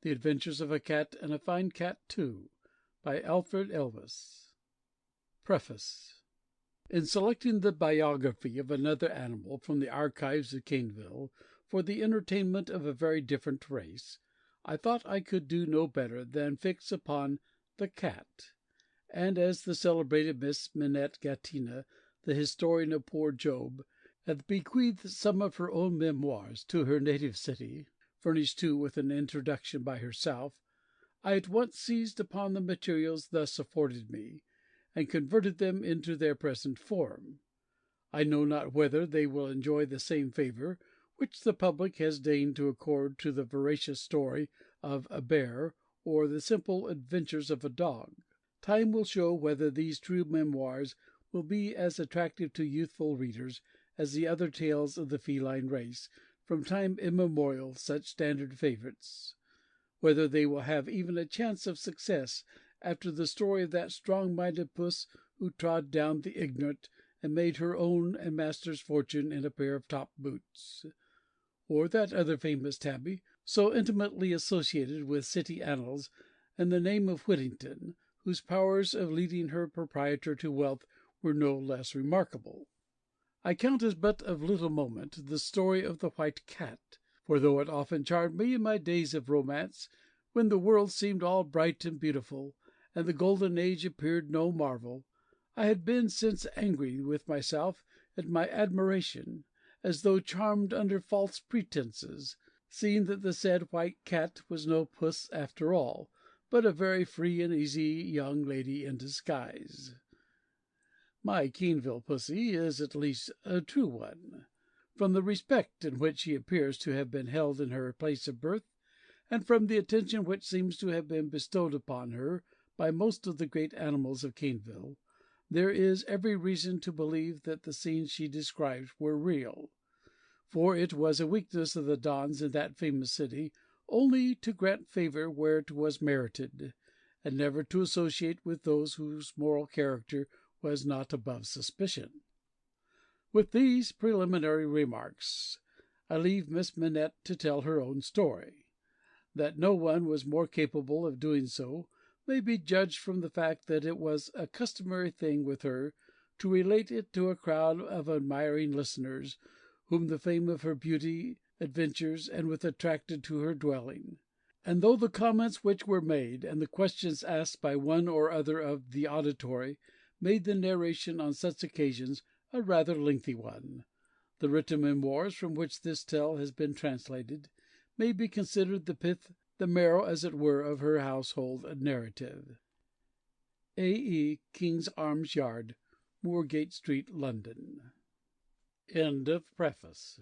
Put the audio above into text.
The Adventures of a Cat, and a Fine Cat too, by Alfred Elwes. Preface. In selecting the biography of another animal from the archives of Caneville for the entertainment of a very different race, I thought I could do no better than fix upon the cat; and as the celebrated Miss Minette Gattina, the historian of poor Job, hath bequeathed some of her own memoirs to her native city, furnished too with an introduction by herself, I at once seized upon the materials thus afforded me, and converted them into their present form. I know not whether they will enjoy the same favour which the public has deigned to accord to the veracious story of a bear, or the simple adventures of a dog. Time will show whether these true memoirs will be as attractive to youthful readers as the other tales of the feline race, from time immemorial such standard favourites; whether they will have even a chance of success after the story of that strong-minded puss who trod down the ignorant, and made her own and master's fortune in a pair of top boots; or that other famous tabby, so intimately associated with city annals, and the name of Whittington, whose powers of leading her proprietor to wealth were no less remarkable. I count as but of little moment the story of the white cat, for though it often charmed me in my days of romance, when the world seemed all bright and beautiful, and the golden age appeared no marvel, I had been since angry with myself at my admiration, as though charmed under false pretences, seeing that the said white cat was no puss after all, but a very free and easy young lady in disguise. My Caneville pussy is at least a true one, from the respect in which she appears to have been held in her place of birth, and from the attention which seems to have been bestowed upon her by most of the great animals of Caneville. There is every reason to believe that the scenes she describes were real, for it was a weakness of the Dons in that famous city only to grant favour where it was merited, and never to associate with those whose moral character was not above suspicion. With these preliminary remarks, I leave Miss Minette to tell her own story. That no one was more capable of doing so may be judged from the fact that it was a customary thing with her to relate it to a crowd of admiring listeners, whom the fame of her beauty, adventures, and wit attracted to her dwelling; and though the comments which were made, and the questions asked by one or other of the auditory, made the narration on such occasions a rather lengthy one, the written memoirs from which this tale has been translated may be considered the pith, the marrow, as it were, of her household narrative. A. E. King's Arms Yard, Moorgate Street, London. End of Preface.